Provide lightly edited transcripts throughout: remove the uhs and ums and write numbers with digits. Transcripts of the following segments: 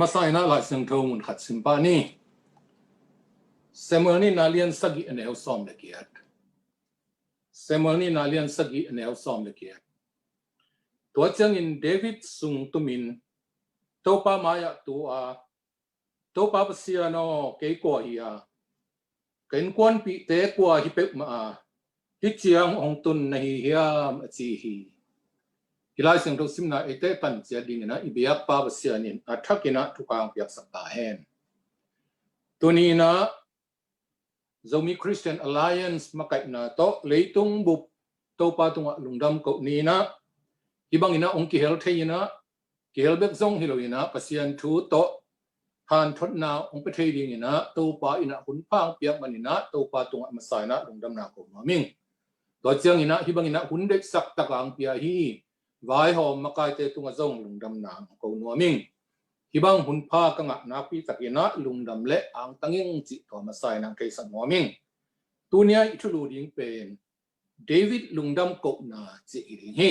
มาใส่น่าหลายสิ่งที่มันขัดสินปานี่เสมอนี่นาเลียนสกิอันเอลซอมเล็กยัดเสมอนี่นาเลียนสกิอันเอลซอมเล็กยัดตัวเจ้าอินเดวิดซุงตุมินตัวป้ามายะตัวป้าเสียโนเกี่ยกว่าฮียเกินควันปีเตะกว่าฮิเปมาฮิเจียงองตุนในฮียมจีฮีฮิลายสิ่งที่สิมนาเอเตปันเจียดิ่งนะอิบยักป้าเสียนินอัฐกินะทุกางเปียกสักตาเห็นตัวนี้นะZomi Christian Alliance มาไกนะโตเลยตุงบุบโตปาตุงลุงดำกนี้นะที่บางอินะองค์กิเฮลเทียนะกิเฮลเบกซงฮิโลอินะปัสยันทูโตฮันทดนาองค์ประเทศดิ่งนะโตปาอินะหุ่นพังเปียกมันอินะโตปาตุงมาใส่นะลุงดำนาโกมามิงตัวเจียงอินะที่บางอินะหุ่นเด็กสักตะกางเปียฮีวายหอมมาไกเตตุงซงลุงดำนาโกนัวมิงที่บางหุ่นพากังนาปีตะกินะลุงดำเละอังตั้งยิงจิตตัวมาใส่นังเคสันหัวมิงตัวนี้อิทุลูดิ้งเป็นเดวิดลุงดำกนาจิริฮี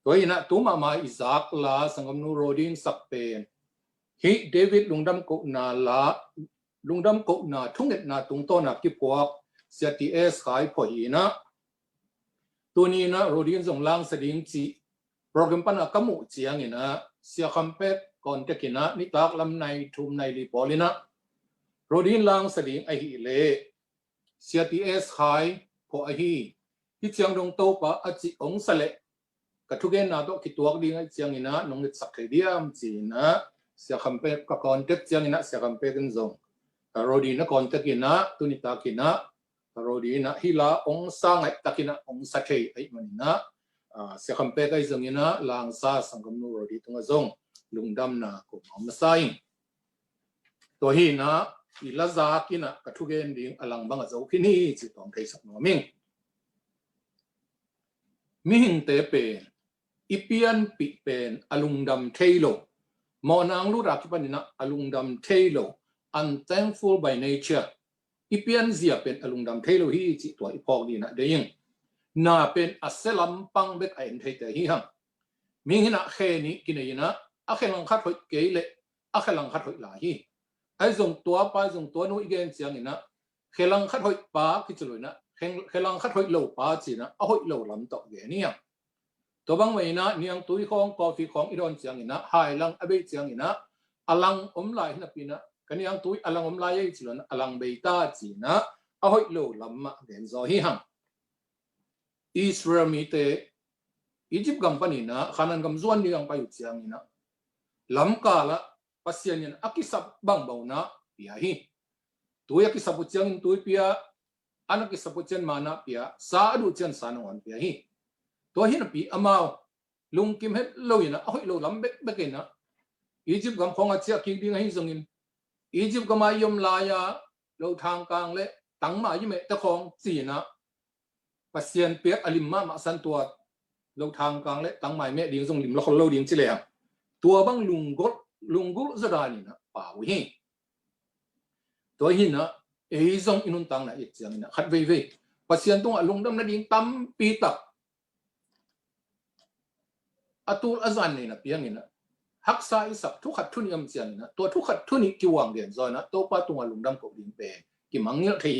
ตัวนี้นะตัวมาอิซักลาสังกมนูโรดินสักเป็นฮีเดวิดลุงดำกนาลาลุงดำกนาทุ่งเน็ตนาตุงโตนักกิบกวกเสียทีเอสขายพอฮีนะตัวนี้นะโรดินส่งล่างสดิ้งจิโปรแกรมปันอากามุเจียงนะเสียคำเป็ดก่อนจะกินนะนิตากลำในทุ่มในรีพอลินะโรดินล่างสดิ้งไอฮีเล่เสียทีเอสขายพอไอฮีที่เชียงดงโตปะอจิองสเลกทุกเกณฑ์นาโตคิดตัวดิ้งไอเชียงนะนงนิสักเดียมจีนะเสียคำเป็ดกับก่อนจะเชียงนะเสียคำเป็ดกันซงโรดินนะก่อนจะกินนะตุนิตากินนะโรดินนะฮิลาองสร้างไอตะกินนะองสักไอมันนะเสียคำเป็ดไอซงนะลางซาสังกมนูโรดิตุงซงลุงดำนาก็มาใส่ตัวฮีนะอีลาซากินะกทุกเกณฑ์ดิ้งอลังบังอาจจะคินี่จิตองไทยสักหน่อยมิงเตเป็นอีเปียนปิเป็นอลุงดำเทโลมอนางลูรักปันนะอลุงดำเทโล unthankful by nature อีเปียนเสียเป็นอลุงดำเทโลฮีจิตัวอีพอกดีนะเดียงน่าเป็นอัศลัมปังเบกไอเอ็นเทเตฮีฮังมิงนะแค่นี้กินเองนะอาเคลังขัดหอยเกยเละอาเคลังขัดหอยหลายไอ้ส่งตัวไปส่งตัวนู้นอีกเองเสียงนี่นะเคลังขัดหอยป้าคิดจะเลยนะเคลังขัดหอยเหลวป้าจีนะเอาหอยเหลวลำต่อเงี้ยนี่ตัวบางวันนะนี่ยังตุยของกาแฟของอีรอนเสียงนี่นะหายลังอเบยเสียงนี่นะอลังอมลายนะปีนะกันยังตุยอลังอมลายยังจีนะอลังเบต้าจีนะเอาหอยเหลวลำมาเดินซอยฮังอิสราเอลมีเตอียิปต์กัมปานีนะขนาดกัมส่วนนี่ยังไปอยู่เสียงนี่นะลำกาละปัสยานินอากิสับบังบ่าวนะพิอาฮีตัวอากิสับปุจจังตัวพิอาอันอากิสับปุจจังมานะพิอาสาดูจันสานวันพิอาฮีตัวฮีนะพิอามาวลุงกิมเฮลอยนะโอ้ยโลลำเบกนะอียิปต์กัมของอาเซียคิดดิ้งให้ส่งอินอียิปต์กัมมายมลายาโลทางกลางเละตั้งมายิ่งเมตะของจีนะปัสยานเปียกอลิมมาสันตัวโลทางกลางเละตั้งมาเมดิ้งส่งลิมแล้วเขาโลดิ้งจิเลยตัวบางลุงกุลจะได้นี่นะป่าวหิตัวหินนะเอซงอินุนตังนะอีกอย่างนะขัดเว่ยปัสยันตรงลุงดำนั่นดิ้งตั้มปีตักอัตุลอาจารย์นี่นะเพียงนี่นะฮักษาอิสับทุกขัดทุนยำเสียงนะตัวทุกขัดทุนนี่กิวังเดียนซอยนะตัวป้าตรงลุงดำกบดิ้งเป็นกิมังเงี้ยที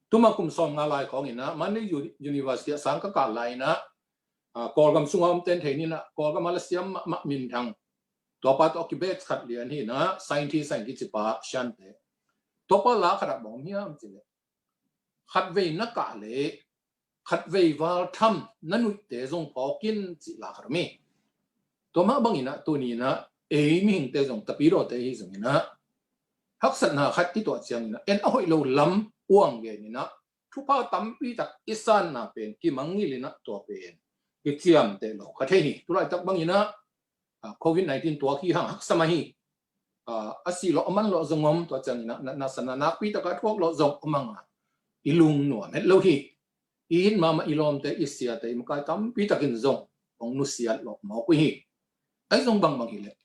ตัวมาคุมสอนงานลายของนี่นะมันได้อยู่Universityสังกัดการลายนะกอลกำสุงอมเต้นเทนี่นะกอลกำมาเลเซียมมินทังตัวป้าตัวกิเบตขัดเรียนนี่นะไซน์จิปาชันเตตัวป้าลาขัดบอกเมียมจิเลยขัดเวนักกะเล่ขัดเววาลทำนั่นอุตเตจงพอกินจิลาขัดมีตัวมาบังอินะตัวนี้นะมิงเตจงตะปีโรเตฮิจงนะฮักษณะขัดที่ตัวเชียงนี่นะเอาให้เราล้ำอ้วงเงี้ยนี่นะทุกป้าตั้มปีจากอิสานนะเป็นกิมังงี้เลยนะตัวเป็นกิเทียมเตโลขัดเฮหิตัวไรตักบังอินะโควิด-19 ตัวขี้ห่างหักสมัยอาศิโลมันโลจงอมตัวจังนะนัสนานักปีตะกัดพวกโลจงอมังอิลุงหนวดเม็ดโลหิอินมาอิลอมเตอิเสียเตมุกายตั้มปีตะกินจงองนุเสียโลมาคุยหิไอ้จงบังหิเลย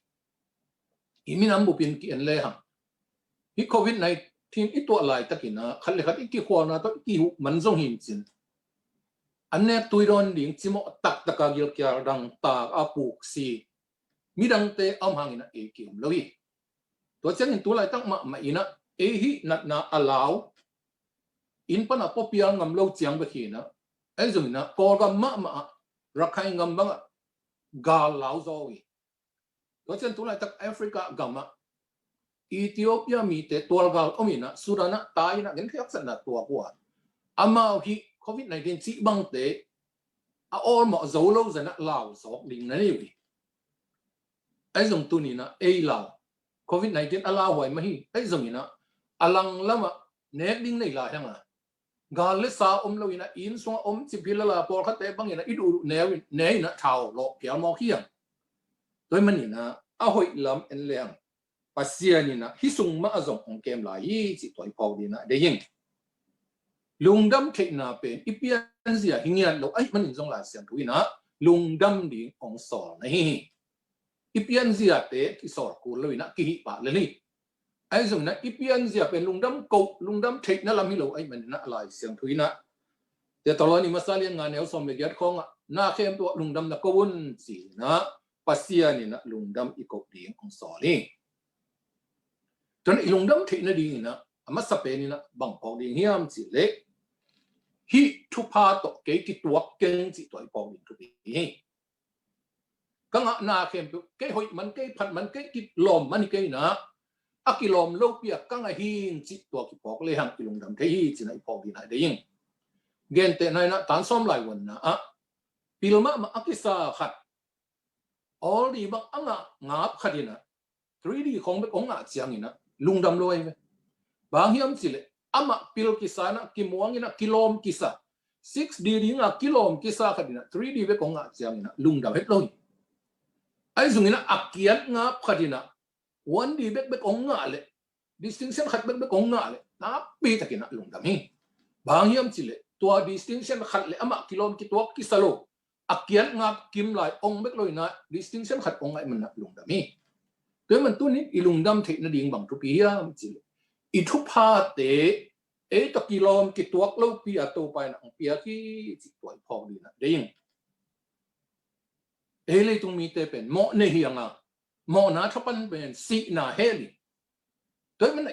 อิมินัมบุปินกินเลยฮะฮิโควิด-19อีตัวอะไรตะกินนะขัดเลยขัดอีกกี่ขวานะตัวอีกมันจงหินจินอันนี้ตุยรอนดิ่งจิโมตักตะกากิลเกียร์ดังตากอาปุกซีมีดังเตอมหางอินะเอกิมเลย ตัวเช่นตัวไรตั้งมาอินะฮินัดนาอลาวอินปนับปอเปียงงำเล่าเจียงไปขีนะไอ้ส่วนนะกอกับมารักใครงำบังกาลาวโซวีตัวเช่นตัวไรตั้งแอฟริกากำอิธิโอเปียมีแต่ตัวกาลมีนะสุดานะตายนะเห็นแค่สันนะตัวกว่าอามาฮีโควิด-19จีบังเตะออลมาโซโลจะนะลาวสอกลิงนั่นอยู่ไอ้ส่วนตัวนี้นะไอ้ลาวโควิด-19 allow ไว้ไหมไอ้ส่วนนี้นะอลังละมาเน็กดิ้งในลายทั้งอ่ะกาลเลสาเราอินะอินส่งสิพิลลาพอคัตเตบังอินะอิดูเนยนะชาวโลกเกี่ยวมอขี้ยังโดยมันนี่นะเอาหอยลำเอ็นเลี้ยงปัสเซียนี่นะฮิสุงมาส่งของเกมลายจิตตัวพอดีนะเดี๋ยวยังลุงดำเทน่าเป็นอีเปียนเสียหิ้งยันเราไอ้มันนี่ส่งลายเสียงทุยนะลุงดำดิ้งของสอนนี่อีเปียนเสียเตะที่สอนกูเลยนะกี่ปะเลยนี่ไอ้ส่วนนั้นอีเปียนเสียเป็นลุงดำกูลุงดำเทคนั่นละมิโลไอ้มันน่ะลายเสียงทุยนะแต่ตอนนี้มาสาเลียนงานเนี่ยสมเด็จของน่าเข้มตัวลุงดำนักกวนสินะปัสเซียนี่นะลุงดำอีกกดีของสอนนี่จนอีลุงดำเทคนั่นดีนะมาสเปนี่นะบังพอดีเฮียมสิเล็กฮิทุพาตกเกติตัวเก่งสิตัวพอดีทุกทีก็น่าเข้มตัวเกยหอยมันเกยพันมันเกยกิลมมันเกยนะอากิลมโลเปียกังหินจิตตัวกิปอกเลยหังกิลงดำเทียจินไอพอดีนะเดี๋ยวเกณฑ์แต่ในนะตานซ้อมหลายวันนะพิลมาอากิสาขัดออลดีบังอ่ะงาบขัดนะ 3D ของเป็นองค์เสียงนะลุงดำลอยไหมบางเฮียมสิเลยมาพิลกิสานะกิมวงนะกิโลมกิสา 6D ดีนะกิโลมกิสาขัดนะ 3D เป็นองค์เสียงนะลุงดำเฮ็ดลอยไอ้ส่วนนี้นะอักเกียนงาบขัดนะวันดีเบกองงาเลย distinction ขัดเบกองงาเลยนับปีตะกินลุงดำนี่บางยามสิเลยตัว distinction ขัดเลยมากิโลมกิตัวกิสโลอักเกียนงากิมลายองเบกลอยนะ distinction ขัดองไอ้มันนะลุงดำนี่ตัวมันตัวนี้อีลุงดำเทนดิ่งบางทุกปียามสิเลยอีทุพาเตตะกิโลมกิตัวโลปีอาโตไปนะปีอาที่จิตตัวพอดีนะเดี๋ยวเลยตรงมีเตเป็นโมเนียงหมอนาทับเป็นสีนาเฮลิโดยมัน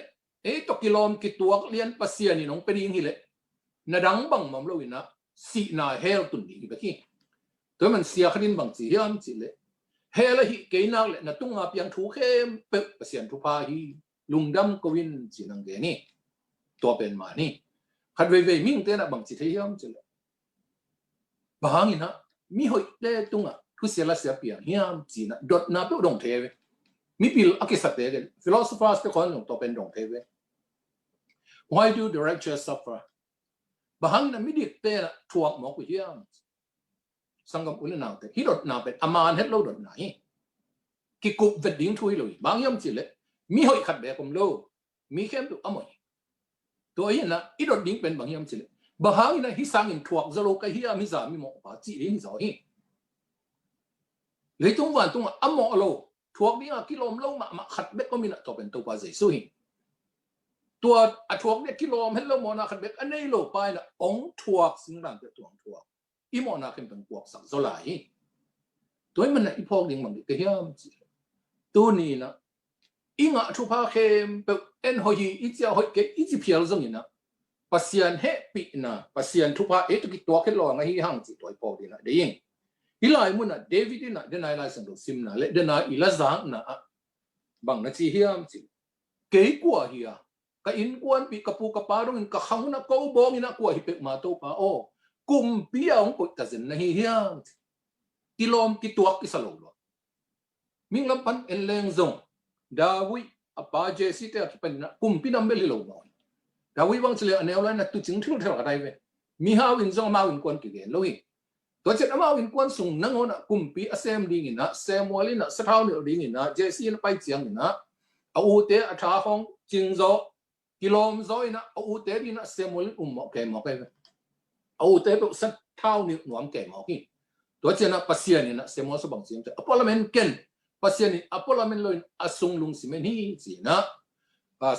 ตกกิโลมกิตัวเลียนปัสเซียนี่น้องเป็นยิงหิเลยนาดังบังมัมโลวินะสีนาเฮลตุนดีแบบนี้โดยมันเสียคดินบังสียามสิเลยเฮลหิเกยนักเลยนาตุ้งอาเปียงถูเข้มเป๊ะปัสเซียนทุพาฮีลุงดำกวินสินังเกนี่ตัวเป็นมานี่ขัดเวมิ่งเตนะบังสิเทียมสิเลยบางอีนะมีหอยเตตุ้งทุเสียละเสียเปียงเฮียมจีนะดดนาเป้าดงเทวมีพิลอักษรเตกัน philosophers ที่คนตัวเป็นดงเทว why do the righteous suffer บางนั้นไม่ดีเตนะทวงหมอกเฮียมสังกัมอุลนาเตฮิดดนาเป็นอามานเฮ็ดโลดดนาฮีกิกุบเวดดิ้งทุยเลยบางยามจีเลยมีหอยขัดแบบผมโลมีเข้มตัวอมอยตัวนี้นะอีดดดิ้งเป็นบางยามจีเลยบางนั้นฮิสังอินทวงจะโลกเฮียมิสามิโมปาจีลิมิสาฮีเลยตรงวันตรงอ่ะมอโลทวกนี้กิโลมโลมาขัดเบ็กก็มีนะตัวเป็นตัวปาเจสุยตัวทวกเนี่ยกิโลมเห็นโลมอนาขัดเบ็กอันนี้โลไปนะองทวกสิ่งต่างๆตัวทวกอีมอนาเข้มเป็นพวกสังโซลายตัวมันนะอีพอดิ่งมันก็เฮียมตัวนี้นะอีงะทุพาเข้มเป็นเอ็นหอยอีเจ้าหอยเกอีจิเพียลซึ่งนะปัสเซียนเฮปีนะปัสเซียนทุพาตุกิตัวขึ้นลอยไงฮีห่างจิตัวพอดีนะเดี๋ยวอีไลมุนะเดวิดนะเดนายไลสันโดซิมนะเลเดนายอีลาซังนะบางนาทีเฮียมจิเกยกัวเฮียก็อินกวนปีกับปูกับปารงอินกับขังนะก็บองอินะกัวฮิเปกมาโตปาโอกุมปีองกุตะเซนนะเฮียมกิโลมกิตัวกิสโลโลมิงลำพันเอเลงซงดาวิอปาเจสิเตอกิเป็นนะกุมปีนัมเบลิโลโนดาวิวังเสลียนเอลไลนะตุจิงทุกเท่าไรเวมีฮาวินซงมาวินกวนกิเกนโลหิตัวเจ้ามาวินกวนส่งนั่งนะกุมปีอเซมดีงินะเซมวอลินะสถาวเนอดีงินะเจซีนไปเจียงงินะอูเตอชาฮองจิงโซกิโลมโซอินะอูเตดีนะเซมวอลิหมอกแกหมอกไปอูเตเป็นสถาวเนอหนวมแกหมอกนี่ตัวเจ้านะปัสเซียนี่นะเซมวอลสบังเสียงอพอลเมนเกนปัสเซียนี่อพอลเมนเลยอสุงลุงสิเมนี่สินะ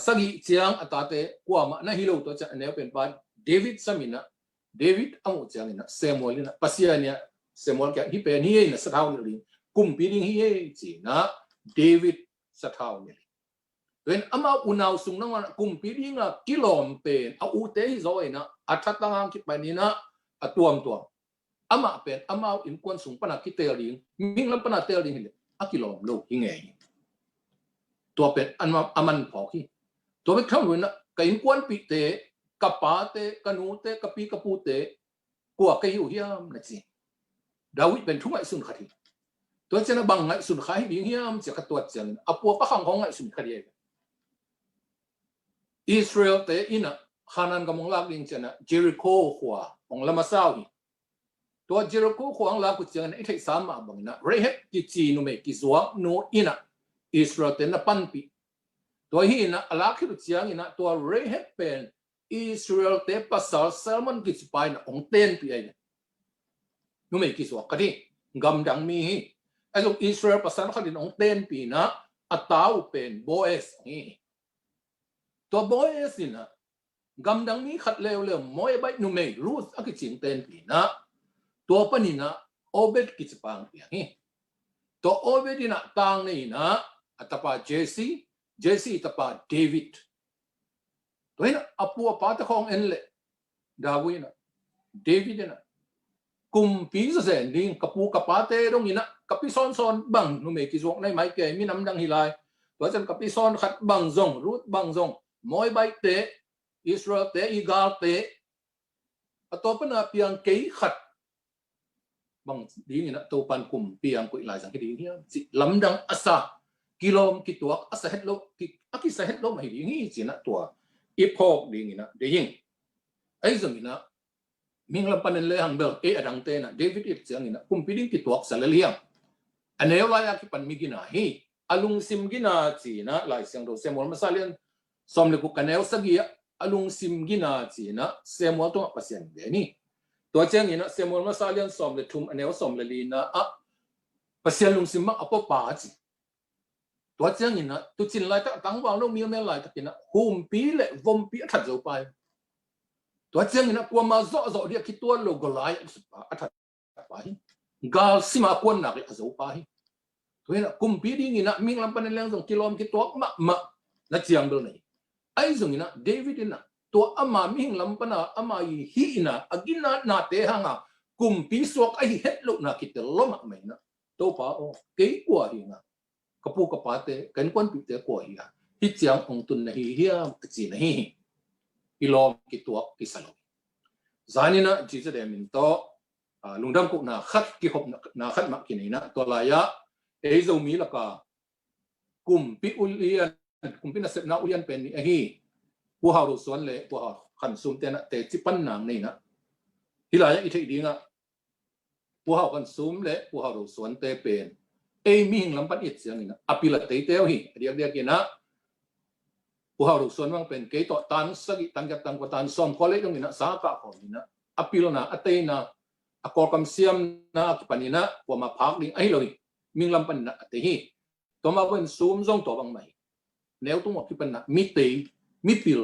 สักเจียงอัตาเตกัวมานะฮิโลตัวเจ้าเนี่ยเป็นปาเดวิดสมินะเดวิดอามุจางนะเซมวอลนะปัสเซียเนี่ยเซมวอลแกฮิเป็นฮีนะสถาวเนอลิกุมปีดิงฮีจีนะเดวิดสถาวเนอลิ When ama unaw sung nang kumpiri nga kilom pen a ute zoi na athatang kipanina atuam ama pen ama in kwan sung pana kiteling minglam pana teling a kilom lo hinge to pen aman phoki to be kham wina ka in kwan pi te kapate kanute kapi kapute kwa kai hu hiam na chi Dawi pen thungai sun khati to chena bang ngai sun khai ding hiam che khatwat chen apua pa khang hong ngai sun khari Israel te ina Hanan kamong laging chena Jericho hua ong lamasao hi to Jericho huang la ku chena ithai sama bang na Rehab ki chi no me ki zuak no ina Israel te na panpi to hi na alaki ru chiang ina to Rehab pen Israel te pasal Salmon ki chipai na ong ten pi ai no me ki zuak kadi ngam dang mi hi ai Israel pasal khalin ong ten pi na atau pen Boaz hi to Boaz ina gam dang mi khat leo moi bai nu mei Ruth a ki ching ten pi na to panina Obed ki chpang pi hi to Obed ina tang nei na atapa Jesse tapa David to ina apua pa ta khong en le Dawi na David ina kum pi sa sen ding kapu kapate dong ina kapi son bang nu mei ki zok nai mai ke mi nam dang hilai to chan kapi son khat bang zong Ruth bang zong moi bai te Israel te igal te atau na piang kei khat bang di na to pan kum piang ko ilai sang ki di si lamdang asa kilom ki tuak asa het lo ki aki sa het lo mai di ngi chi na tua ipok di na de yin ai zong ina ming lam panen le hang bel e adang te na David it chang ina kum piding ki tuak sa le liang aneu la ya ki pan mi gina hi alung sim gina chi na lai sang do semol masalian som le ku kaneu sagia alung sim gina chi na semol to pasien de ni to chang ina semol masalian som le thum aneu som le li na a pasien lung sim ma apo pa chi to chang ina tu chin lai ta tang wang lo mi me lai ta kina hum pi le vom pi that zo pai to chang ina kwa ma zo dia ki to lo golai a that pai gal sima kon na ke zo pai to ina kum pi ding ina ming lam pan leng jong kilom ki to ma na chiang do nei ai zong ina David ina to ama ming lam pana ama hi ina agina na te hanga kumpi sok ai het lo na kitel lo ma mai na to pa o ke kwa hi na kapu kapate kan kwan pi te kwa hi hi chiang ong tun na hi hia chi na hi ilom ki to ki salo zanina ji je de min to lungdamkoh na khat ki hop na khat ma ki nei na to la ya e Zomi la ka kumpi ulian kumpi na sep na ulian pen ni hi pu hau ru Suan le pu hau khan sum te na te chi pan nang nei na hilaya i thei dinga pu hau khan sum le pu hau ru Suan te pen e mi hing lam pan it chiang ina apila te teo hi dia ki na pu hau ru Suan wang pen ke to tan sagi tan ka tan ko tan som ko le dong ina sa ka ko ina apilo na ate na akor kam siam na ki panina ko ma phak ding ai lo ming lam pan na ate hi to ma wen sum zong to bang mai nếu tung một cái phần mi tê mi pil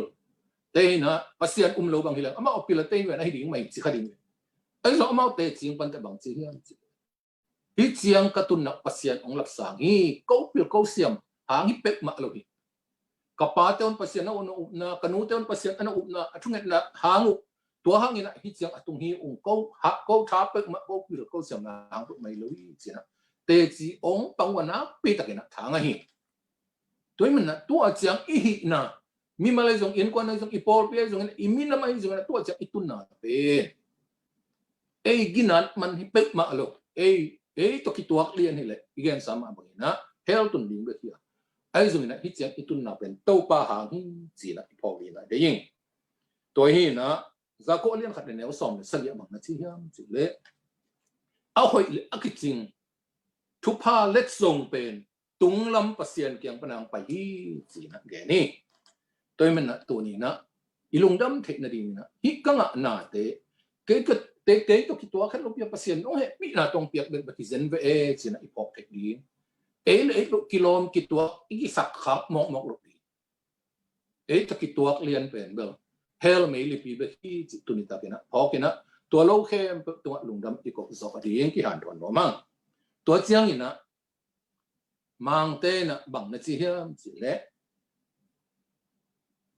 tê na pasien lâu bằng hilang ama opil tê vậy này điểm mày chỉ khai điểm ấy rồi ama tê chiang pan tại bằng chỉ hiang hi chiang katun na pasien ong lap sang hi câu pil câu siam hang hi pek ma lo hi kapa teon pasien na ono na kanu teon pasien ana up na athunget na hangu tua hang ina hi chiang atung hi ong câu ha câu tha pek ma câu pil câu siam na hang mai lo hi chi na tê chi ong pang wana pi ta kena thang hi tôi mình là tua chẳng ý na mi mà lấy dùng yên quan lấy dùng ipol bây dùng imin là mấy dùng là tua chẳng ít tuần nào về ấy ginat man hipek mà lo ấy to kituak liền hay lệ igen sama bằng na hell tuần điểm được chưa ấy dùng là hít chẳng ít tuần nào bên tàu pa hàng gì là ipol liền là đấy nhưng tôi hi na za ko liền khát nếu xóm sân địa bằng nó chỉ hiếm chỉ lệ ao hội lệ cái chừng thu pa let dùng bên tung lam pasien kiang panang pai hi chi na ge ni tôi mình tu ni na ilung dam the na ding na hi ka nga na te ke to ki to khat lo pia pasien no he pi na tong piak ben ba ki zen ve e chi na ipok thek di e le lo kilom ki to i sak khap mok lo pi e to ki to lian pen bel hel me li pi be hi chi tu ni ta ke na phok ke na to lo khem to lung dam ti ko zo ka di ki han thon no ma to chiang ina mang te na bang na chi hiam chi le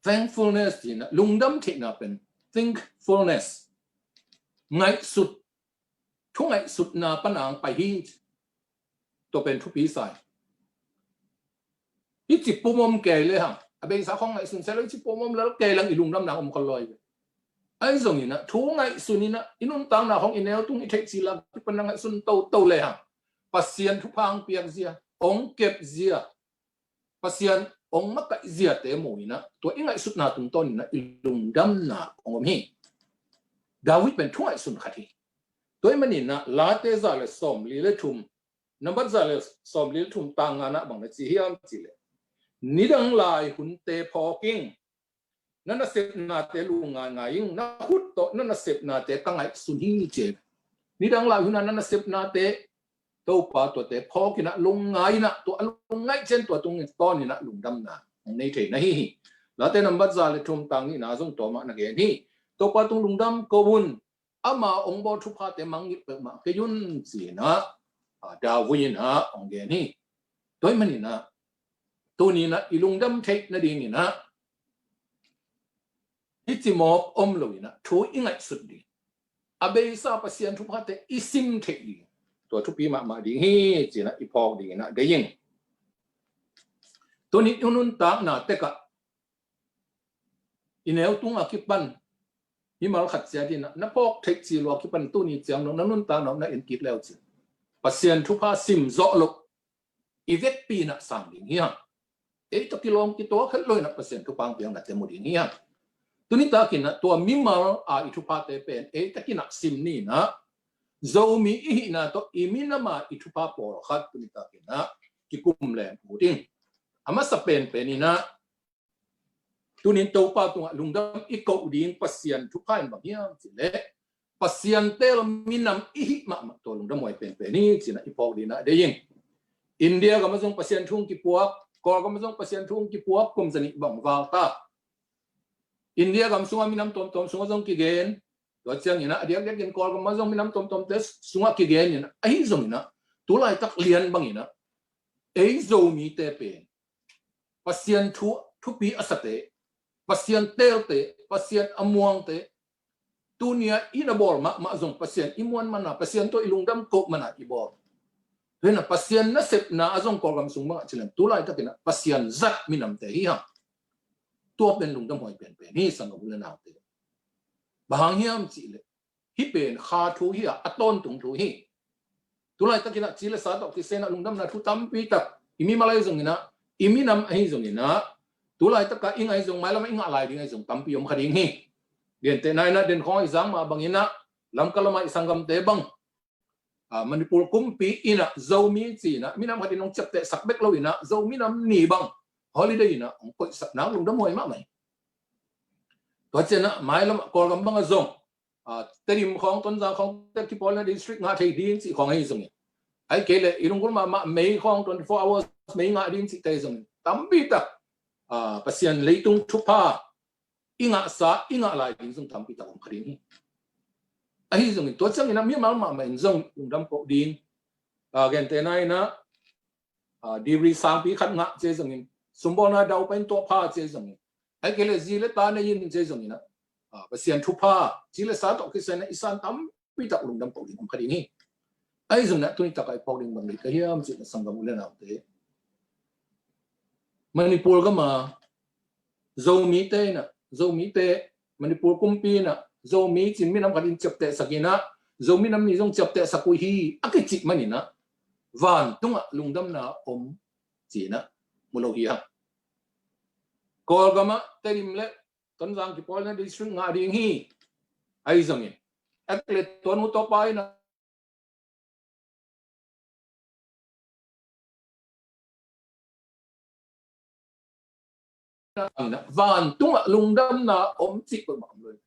thankfulness thì na lungdam thì na pen thankfulness ngay sụt thu ngay sụt na panang pai hi to pen thu pi sai hi chỉ pomom kề le hang bây giờ không ngay sụt sẽ lấy chỉ pomom là kề lang lungdam na kon loi ai dùng gì na thu ngay sụt ni na inun tang na không inel tung ithek chi la panang ngay sụt tàu le hang pasien thu phang piang zia ong kep zia pasien ong mắc cái gì thế mùi na tôi ngay sụt na tung ton na lungdam na ong mi David ben thua sun khati tôi mà nhìn na lá tê giả là xóm lý lệ thum number giả là xóm lý thum tang na bằng là chỉ hiam chỉ lệ ní đăng lại hun tê phò kinh nó xếp na tê lu ngài ngài nó hút to nó xếp na tê căng ngay sun hi chế ní đăng lại hun nó xếp na tê tàu pa to tê phò kinh na lung ngài na to lung ngài trên to tung to ni na lungdam na này thế này lá tê number giả là thum tang ni na dùng to mà na cái ni to pa tung lungdam ko bun ama ong bo thu pha te mang ni pe ma ke yun si na da win ha ong ge ni toy mani na to ni na ilungdam thei na ding ni na iti mo om lo na thu ingai sut di abe sa pasien thu pha te isim thei di to thu pi ma ding hi chi na ipok ding na de yin to ni yunun ta na te ka inel tung akipan hi mal khat sia din na pok thek chi lo ki pan tu ni chang nong nun ta nong na en kit leo chi pasien thu pha sim zo lo i vet pi na sang ding hi e to ki long ki to khat loi na pasien thu pang piang na te mo ding hi tu ni ta ki na to mi mal a i thu pha te pen e ta ki na sim ni na Zomi i na to i mi na ma i thu pha por khat tu ni ta ki na ki kum le mu ding ama sa pen pen ni na tunin tàu pa tung lungdam iko ding pasien thu pain bang hiam chi le pasien tel minam i ma to lungdam moi pen pen ni chi na ipok dina de yin India ga mazong pasien thung ki puak ko ga mazong pasien thung ki puak kum zani bang wal ta India ga sunga minam tom tom sunga zong ki gen to chang ina adia dia gen ko ga mazong minam tom tom tes sunga ki gen ina ai zong ina tu lai tak lian bang ina ei zo mi te pen pasien thu pi asate pasien tel te pasien amuang te tunia ina bol ma zong pasien imuan mana pasien to ilungdam ko mana ibol hena pasien na sep na azong ko gam sung ma chilen tulai ta kina pasien zat minam te hi ha to pen lungdam hoi pen pen ni sang bu na te bahang hiam chi le hi pen kha thu hi aton tung thu hi tulai ta kina chile sa to ki sena lungdam na thu tam pi tak imi malai zong ina imi nam ai zong ina tu lai tất cả in ai dùng máy làm in lại đi ai dùng tắm piom khadi hi điện thế này na điện khoi giang mà bằng ina làm cái làm sangam te bang Manipur kumpi ina Zomi chi na minam khadi nong chap te sak bek lo ina Zomi nam ni bang holiday ina ong koi sak na lung dam hoi ma mai to chena mai lam ko gam bang azong terim khong ton za khong te ki pol na district nga thei din chi khong ai zong ai ke le ilung kun ma mei khong 24 hours mei nga din chi te zong tam bi tak pasien leitung thupa inga sa inga lai ding sung tham pi ta om khari ni ai zong to chang ina mi mal ma men zong lungdam ko ding gen te nai na di ri sang pi khat nga che zong in sumbona dau pen to pha che zong in ai ke le zi le ta na yin che zong ina pasien thupa ji le sa to ki sen na isan tam pi ta lungdam ko ding om khari ni ai zong na tu ni ta kai pok ding bang ni ka hiam chi na sangam ule na te Manipur ga ma Zomi te na Zomi te Manipur kumpi na Zomi chin mi nam kadin chap te sakina Zomi nam ni jong chap te sakui hi akichi mani na van tunga lungdam na om chi na mulo hi ha kol ga ma terim le ton jang ki pol na district nga ding hi ai zong in atlet ton mu to pai na van tung lungdam na om chi ko ma loi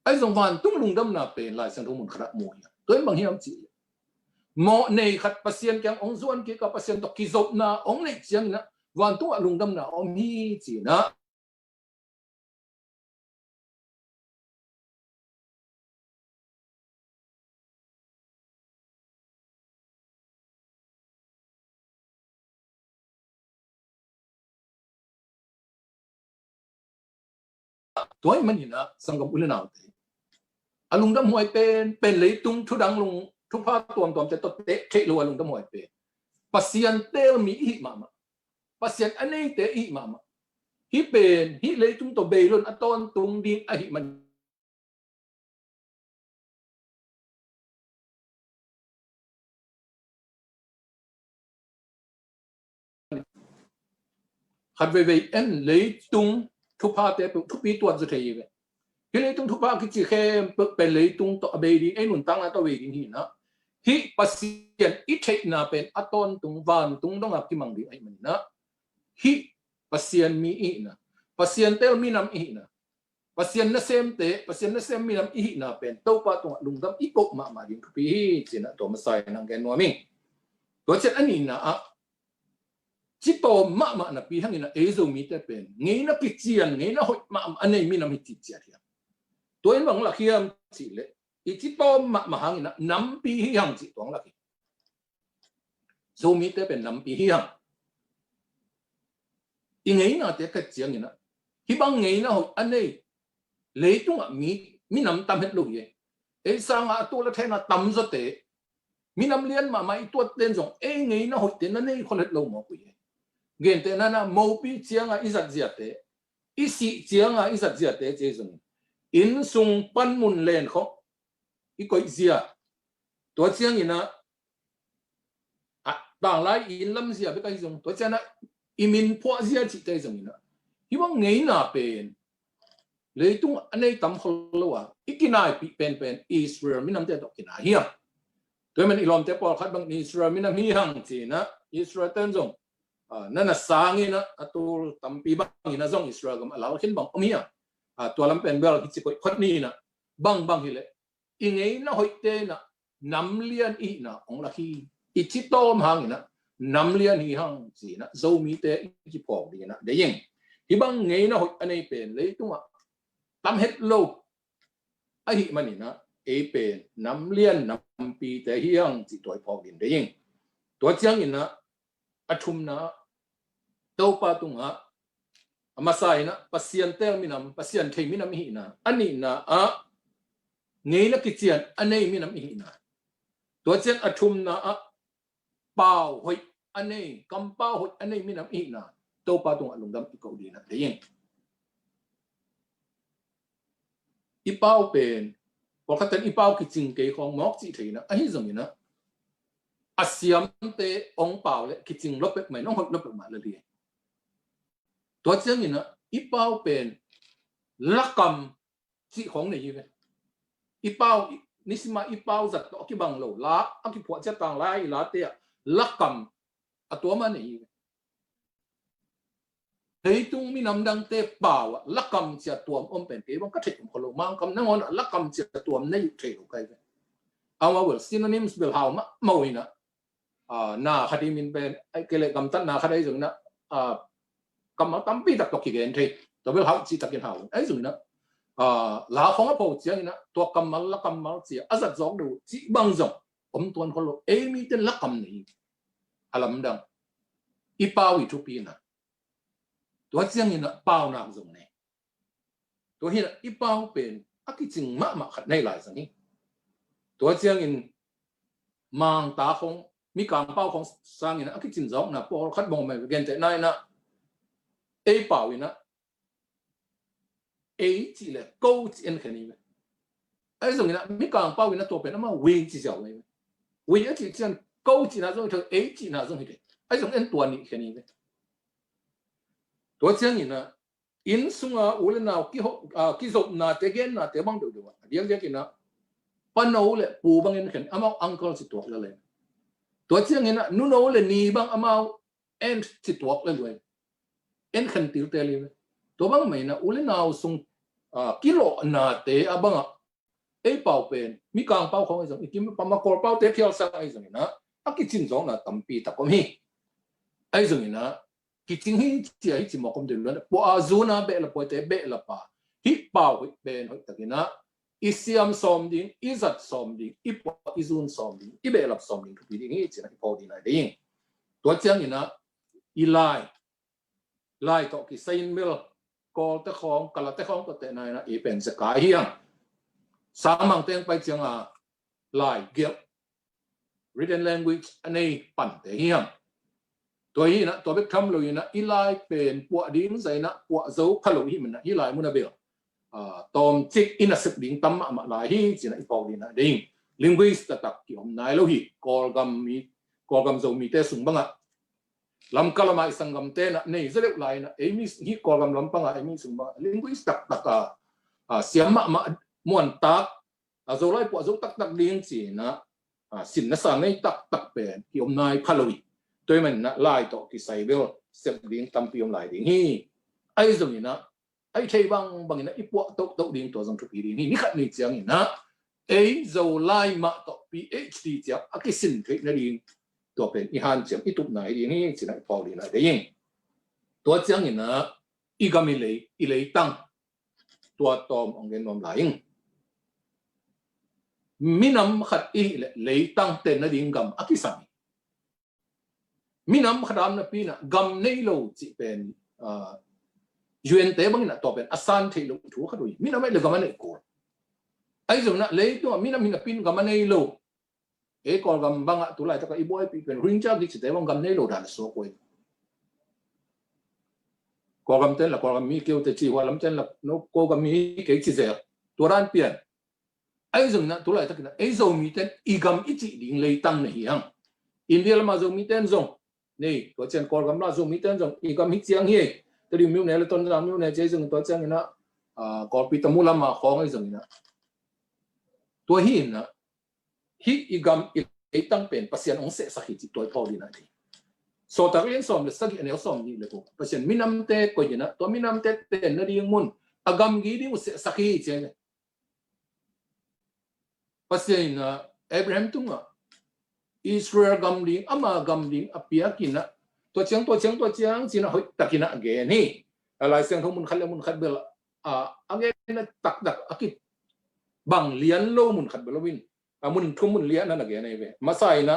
ai zong van tung lungdam na pen lai sang mun khra mo ya toy bang hiam chi mo nei khat pasien kyang ong zuan ki ka pasien to ki zop na ong nei chiang na van tung lungdam na om hi chi na tối mình nhìn sang gặp ule nào thế lung đâm hoài pen lấy tung thu đăng lung thu pha tuom tuom cho tệ chạy lùa lung đâm hoài pen pasien tel mi hi mama pasien anh ấy tệ hi mama hi pen hi lấy tung to bê luôn aton tung đi hi mình khát về em lấy tung thu pha tệ thu pi tuột rồi thấy vậy hi lấy tung thu pha cái chỉ khe pen lấy tung to bê đi ấy luôn tăng là to về đi hi nó hi pasien ít chạy na pen aton tung van tung dong ap ki mang di ai mình na hi pasien mi i na pasien tel mi nam i na pasien na sem mi nam i na pen to pa tung lung dam i ko ma din pi hi chin to ma sai nang gen no mi to chen ani na chi to ma na pi hang ina e zo mi te pen ngei na pi chian ngei na hoi ma anei mi nam hi ti chia thia to en bang la khiam chi le ít to mà hàng na nắm pi hi hàng chỉ toán là gì Zomi te bên nắm pi hi hàng in ấy na te cái chuyện gì na hi bang ấy na hồi anh ấy lấy tung mi nắm tâm hết luôn vậy ấy sang tôi là thấy na tâm rất tệ mi nắm liên mà mai tôi tên giống ấy na hồi tên anh ấy không hết lâu mà quý gen tên na mâu pi chiang ít giật giật tệ ít sĩ chiang ít giật giật tệ chứ giống in sung pan mun lên không cái coi gì tôi chiang gì na bang lại in lâm gì cái dùng tôi chiang na imin po gì chỉ cái dùng na hi bang ngei na pen lấy tung anh ấy tầm kholo ít cái này bị pen Israel mình nằm tại đó cái này hiang tôi mình ilom te po khát bang Israel mình nằm hiang chỉ na Israel tên dùng nên là sáng như na atul tầm pi bang như na dùng Israel cũng lão khiến bang ông hiang tôi làm pen bel cái chỉ coi khát ni na bang hi lệ in ấy nó hội tên là nắm liên ý na ông là khi ít chỉ tôm hàng na nắm liên hi hàng gì na Zomi te chỉ bỏ đi na để yên thì bang ấy nó hội anh ấy pen lấy tung tâm hết lâu ai mà nè ấy pen nắm liên nắm pi te hi hàng chỉ tuổi bỏ đi để yên tuổi chẳng na atum na tàu pa tung mà sai na pasien tel minam pasien thei minam hi na ani na ngay là cái chuyện anh ấy mình làm gì nè, tôi chuyện atum na bao hồi anh ấy cầm bao hồi anh ấy mình làm gì nè, tôi bao tung lung đâm cầu đi nè, đấy nhỉ, bao bên, hoặc là tên bao cái chính cáiของmóc chỉ thấy nè, anh giống như nè, ASEAN te ông bao lệ cái chính lốp bẹt mày nó lốp bẹt mà là gì, tôi chuyện như nè, bao bên, lắc cầm chỉของnày như vậy bao ni sima bao giật đó cái bằng lẩu lá cái phụ chất tàng lá lá tê lắc cầm tua mà này thấy tung mi nằm đang tê bảo lắc cầm chỉ tuồng ôm bền cái bằng cách thể của lẩu mang cầm nó ngon lắc cầm chỉ tuồng này thể của cái mà vừa synonyms biểu hào mà màu này na khadi min bên cái lệ cầm tắt na khadi dùng na cầm áo tắm pi đặt tọc cái thì tao biểu hào chỉ đặt cái hào ấy dùng na lá phong áp hậu chiang na tua cầm mal lá cầm mal chỉ azat giống đủ chỉ bằng giống tuan kholo mi tên lá cầm này alam đằng bao ít thu pi na tua chiang na bao nam giống này tua hiện bao bên cái chừng mà khát này lại gì tua chiang mang ta phong mi càng bao phong sang cái chừng giống na bao khát bông mày gen thế này na bao na ấy chỉ là câu chuyện cái này ấy rồi là mấy càng bao nhiêu tuổi nó mà quy chỉ giàu này quy ấy chỉ chuyện câu chuyện là rồi thôi ấy chỉ là rồi thế ấy rồi em tuổi này cái này tuổi chuyện là in sung u lên nào cái dụng là cái gen là cái bằng được được điếc điếc cái nào pan nấu là bù bằng cái amao uncle chỉ tuổi lên tuổi chuyện là nu nấu là ni bằng amao em chỉ tuổi lên rồi em khẩn tiêu tê lên tuổi bằng mấy là u lên nào sung kilo na te abanga bao pen mi kang bao không ấy cái mà cor bao te phiêu sang ấy rồi na cái chính giống là tầm pi ta có mi ấy rồi na cái chính hi chỉ một công đường là bộ azuna be là bộ te be là pa hit bao pen hồi ta cái na isiam som din izat som din ipo izun som din be là som din cái gì chỉ là cái bao din này đấy tôi chẳng như na lai to cái sain mil call te khong kala te khong to te nai na i pen se ka hiang sang mang teng pai chang a lai gel written language anei pan te hiangตัวนี้นะตัวเบกทำเลยนะอีไลเป็นปวดดิ้งใส่นะปวดโซ่ขลุ่ยมันนะอีไลมันนะเบลตอมจิกอินสิบดิ้งตั้มมาหลายที่จีนะอีพอดีนะดิ้งลิงวิสต์ตักกี่อมนายแล้วฮีกอลกัมโซมีเตสุงบังอะลำกะละมาสังกัมเตนะเนี่ยจะเรียกไรนะเอมิสฮีกอลกัมลำปังอะเอมิสุงบังลิงวิสต์ตักเสียมมาม้วนตักโซไลปวดโซ่ตักดิ้งจีนะสินนะสังให้ตักเป็นกี่อมนายขลุ่ยตัวมันนะไล่ต่อที่ใส่เบลเสพดิ้งตั้มพิมพ์ไล่ดิ้งฮีไอ้ตรงนี้นะไอ้ใช่บางนะอีพวกโต๊ะดิ้งตัวจงทุกปีดิ้งฮีนี่ขัดนี่จังนี่นะไอ้จะไล่มาต่อ PhD จังอากิสินเทคนิคดิ้งตัวเป็นอีฮันจังอีตุกไหนดิ้งฮีสินะอีพอดิ้งนะดิ้งตัวจังนี่นะอีกามิเลยอีเลยตั้งตัวตอมองเงินนอมไหลมินำขัดอีเลยตั้งเต็นนะดิ้งกัมอากิสันมีน้ำขดามนะปีน่ะกำในโลจิเป็นยูเอ็นเต้บางน่ะต่อเป็นอาซานเทโลถูกขดุยมีน้ำไม่เลยกำมันในโกไอ้ส่วนน่ะเลยตัวมีน้ำปีนกำมันในโลกอลกำบางอ่ะตัวไรแต่ก็อีบอยปีเป็นริงจ้าดิจิเต้บางกำในโลด่านโซ่กวยกอลกำเต้นละกอลกำมีเกี่ยวแต่จีว่าลำเต้นละโนกกำมีเกี่ยวจีเซลตัวร้านเปลี่ยนไอ้ส่วนน่ะตัวไรแต่ก็ไอ้ส่วนมีเต้นอีกำอีจีดิ่งเลยตั้งในเฮียงอินเดียละมาส่วนมีเต้นส่งนี่ตัวเช่นกอลกำลังส่งมีเต้นส่งอีกำฮิตเสียงเฮียแต่ดิมิวเนี่ยละต้นรำมิวเนี่ยเจ๊ส่งตัวเช่นนี่นะกอลปีตมูลมาของไอ้ส่งนี่นะตัวหินนะฮิอีกำอีตั้งเป็นภาษาองเสสักหิจิตัวพอดีนะทีโซตาเรียนสอนเลยสักอันเดียวสอนนี่เลยกูภาษามินำเตะก็ยินะตัวมินำเตะเต้นนั่นดีมุนอากำกีดีอุเสสักหิจิเนี่ยภาษาเนี่ยอับราฮัมตุงะอิสราเอลกำลิงอามากำลิงอภิยากินะตัวเชียงจีน่ะตักินะเกนี่อะไรเสียงทั้งมุนขัดเบลอันนี้นะตักอากิบางเลี้ยนโลมุนขัดเบลวินมุนทุ่มมุนเลี้ยนนั่นเกนี่เว้มาใส่นะ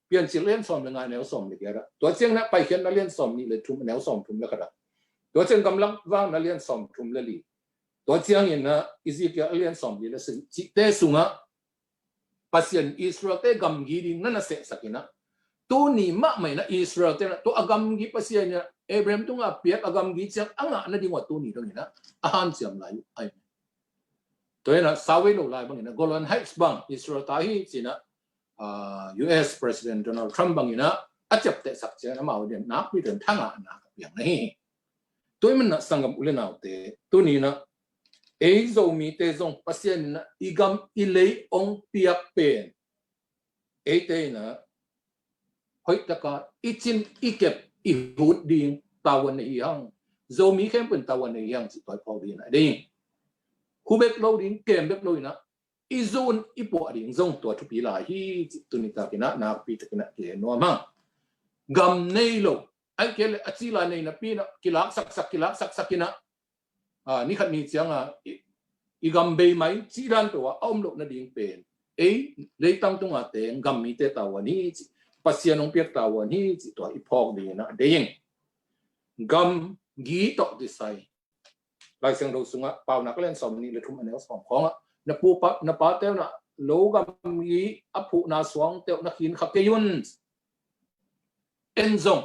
เปลี่ยนสิเลี้ยนสอมยังไงแนวสอมเลยแกละตัวเชียงนะไปเขียนนักเลี้ยนสอมนี่เลยทุ่มแนวสอมทุ่มแล้วก็ได้ตัวเชียงกำลังว่างนักเลี้ยนสอมทุ่มเลยลีตัวเชียงเห็นนะอิสิเกเลี้ยนสอมนี่เลยสิเตสุงะภาษาอิสราเอลเตกำกีดิ้งนั่นน่ะเสกสักนะตัวนี้มะไม่นะอิสราเอลเตนะตัวอากำกีภาษาเนี่ยอับราฮัมตุงะเปียกอากำกีเจ้าอ่างนั่นดิ้งว่าตัวนี้ตรงนี้นะอาหารเสียมไหลไอ้ตัวนี้นะสาวเวโลไลบางนะโกลแลนไฮส์บางอิสราเอลตาฮีจีนะUS President Donald Trump บางนะอาจจะเตะสักเจ้านะมาวันเดียนักวิจารณ์ทั้งอ่ะนะอย่างนี้ตัวมันนะสังกัดอุเลนเอาเตตัวนี้นะไอ้โซมีเตจงภาษาเนี่ยนะอีกำอีเลยองเปียกเป็นไอ้เตนะเฮ้ยแต่ก็อีจินอีเก็บอีหูดดิ่งตาวันในยังโซมีแค่เป็นตาวันในยังสิต่อยพอดีนะดิ่งคูเบกโลดิ่งเกมเบกโลนะอีโซนอีปวดดิ่งจงตัวทุกปีหลายที่ตุนิตากินะนักปีตกินะเกนัวมั่งกำในโลไอ้เกลอจิลาในนะปีนะกิลักสักกินะนี่ขัดมีเสียงอีกำเบย์ไหมจีรันตัวอ้อมโลกนั่นเองเป็นเลยตั้งตรงอ่ะแต่กำมีเตตาวันนี้ภาษาน้องเปียกตาวันนี้ตัวอีพอกดีนะเด้งกำกีตอกดีไซน์ลายเสียงเราสูงอ่ะเปล่านักเล่นสมนี่เลยทุ่มอันนี้สองของอ่ะนับปูปะนับปาเต้าน่ะโลกำกีอภูนาสวงเต้านักหินขับเกยุนเอ็นซง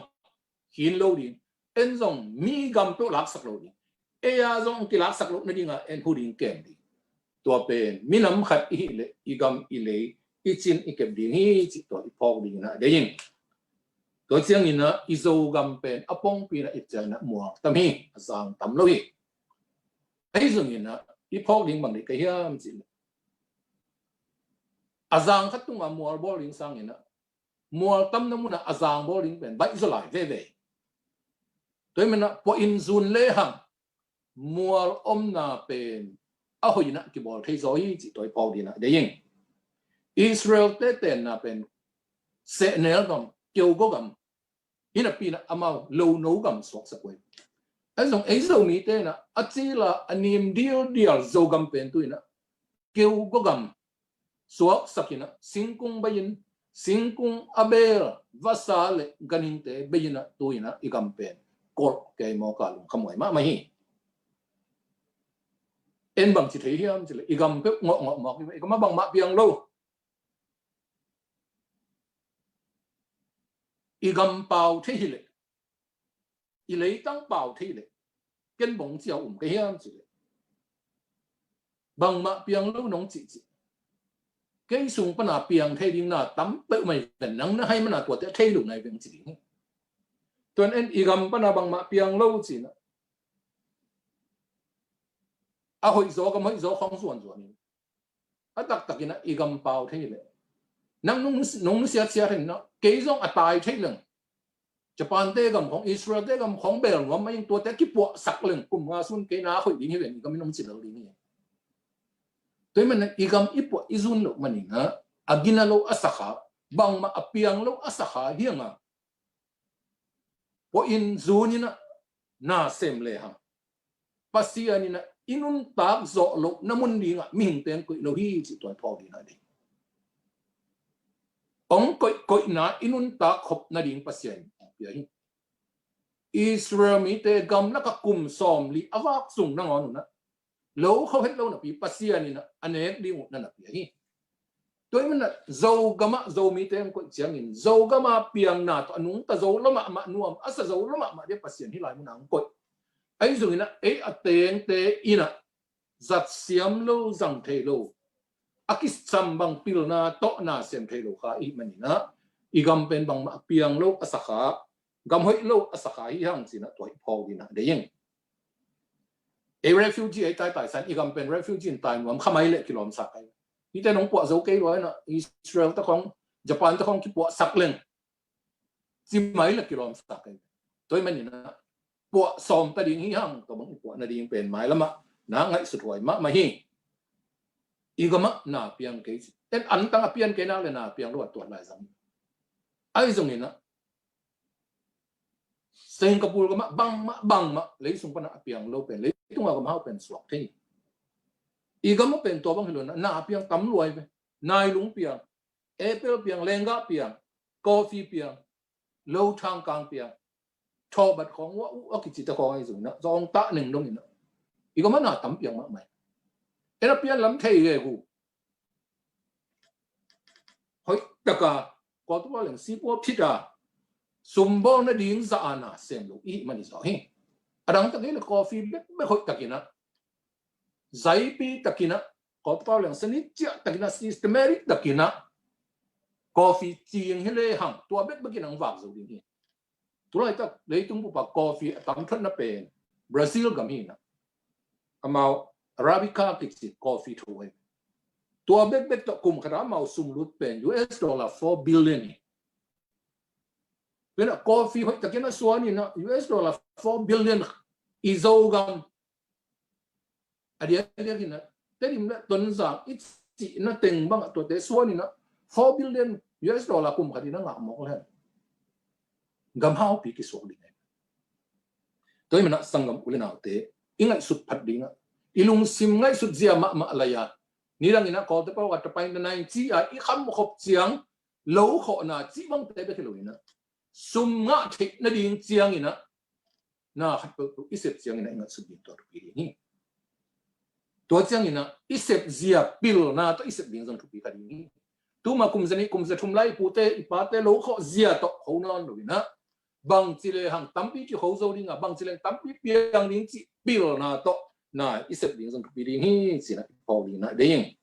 หินโลดีเอ็นซงมีกำตัวหลักสักโลดีเอียจงกิลักสักลูกนั่นเองเอ็นผู้ดิ้งเก่งดีตัวเป็นมินำขัดอีกำอีเลยอีจินอีเก็บดิ้งฮีจิตัวอีพอกดิ้งนะเดี๋ยวยิงตัวเชียงนี่นะอีโซกำเป็นอปงปีนะอีเจนะมัวตั้มฮีสังตั้มลุยไอ้ส่วนนี้นะอีพอกดิ้งบางทีก็เฮียมจินอาสังขัดตุ้งอ่ะมัวบอลดิ้งสังนี่นะมัวตั้มน้ำมันอาสังบอลดิ้งเป็นใบอิสระเว่ตัวมันนะพออินซูนเล่หังมัวอมนาเป็นเอาหอยนะกี่บอลที่ซอยจิตตัวพอดีนะเดี๋ยวยิงอิสราเอลเต้นนะเป็นเซเนลกำเกี่ยวกับยินปีนะอามาโลโนกำสวกสักวันไอ้ส่งไอ้ส่งมีเต้นะอาจิละอันนี้เดียวโจกำเป็นตัวนะเกี่ยวกับสวกสักนะสิงคุงไปยินสิงคุงอาเบลวาซาเลกันนินเต้ไปยินนะตัวนะอีกำเป็นกดแกมอกาลุงขโมยมาไม่ en bang chỉ thấy hiam chỉ là igam pe ngọ ngọ mọc như vậy có mà bằng mạ piang lâu igam bao thế lệ lấy tăng bao thế lệ kiến bóng chiao cái hiam chỉ lệ bằng mạ piang lâu nóng chỉ cái sung pa na piang thế đi na tắm tự mày vẫn nắng nó hay mà na tuột thế đủ này vẫn chỉ tuần en igam pa na bằng mạ piang lâu chỉ nữa hội gió không Suan đặc đặc na igam bao thế lệ nắng nung xia thành nó cái giống tài thế lần Japan te gamของ Israel te gamของ Bel ngom maiตัวte ki po sak leng kum nga sun ke na khoi ding hilen gam nom chilo ding ni toy man igam ipo izun lo maninga agina lo asakha bang ma apiang lo asakha hianga po in zunina na sem le ha pasia ni na inun tak zo lo namun dinga ming ten ko lo hi chi toy pho di na di ong koi na inun tak khop na ding pasien Israel mi te gam na ka kum som li awak sung na ngon na lo kho het lo na pi pasia ni na anek di na na pi hi toy man na zo gama zo mi te ko chiang in zo gama piang na to anung ta zo lama ma nuam asa zo lama ma de pasien hi lai mu nang ko ai zung ina ai ateng te ina zat siam lo zang the lo akis cham bang pil na to na sem the lo kha i manina igam pen bang ma piang lo asakha gam hoi lo asakha hi hang sina toy phau dina de yeng a refugee ai tai san igam pen refugee tai ngom khamai le kilom sakai ni te nong po zo ke lo na Israel ta khong Japan ta khong ki po sak leng si mai le kilom sakai toy manina po som ta ding hi hang to bang po na ding pen mai lama na ngai su thoi ma hi igama na piang ke ten an tang pian ke na le na piang lo tuat lai zam ai zong ina Singapore ka bang ma lấy sung pa na piang lo pen lấy tung ga ma pen swak the igama pen to bang hilon na piang tam luai pe nai lung piang apple piang lenga piang coffee piang lo thang kang piang tho bat khong wa ki chi ta khong ai zung na zong ta ning dong ina igama na tam piang ma mai era piang lam thei ge gu hoi ta ka ko to leng si po phita sumbo na ding za ana sem lo I mani so he adang ta le coffee be hoi takina zai pi takina ko pa lang sani chia takina systematic takina coffee chiang hele hang tua bet bagin ang wak zo ding hi tulai ta le tung pa coffee tam thon na pen Brazil gam hi na amao arabica ki coffee thoi tua bet to kum khara mau sum lut pen $4 billion when a coffee hoi takina Suan na $4 billion izogam adia kina terim na ton za itsi na teng bang to te Suan na $4 billion kum khadi na nga mo la gam hao pi ki sok ding toy mana sangam ulina te ingai sut phat dinga ilung sim ngai sut zia ma laya nirang ina ko te pa wat pa na nai chi a I kham khop chiang lo kho na chi bang te be khelo ina sum nga thik na ding chiang ina na khat pu isep chiang ina inga su din to pi ni to chiang ina isep zia pil na to isep ding jong pi ka ni tu ma kum za thum lai pu te I pa te lo kho zia to ho non lo ina bang chi le hang tam pi chi ho zo ding a bang chi le tam pi piang ding chi pil na to na isep ding jong pi ding hi si na po ni na ding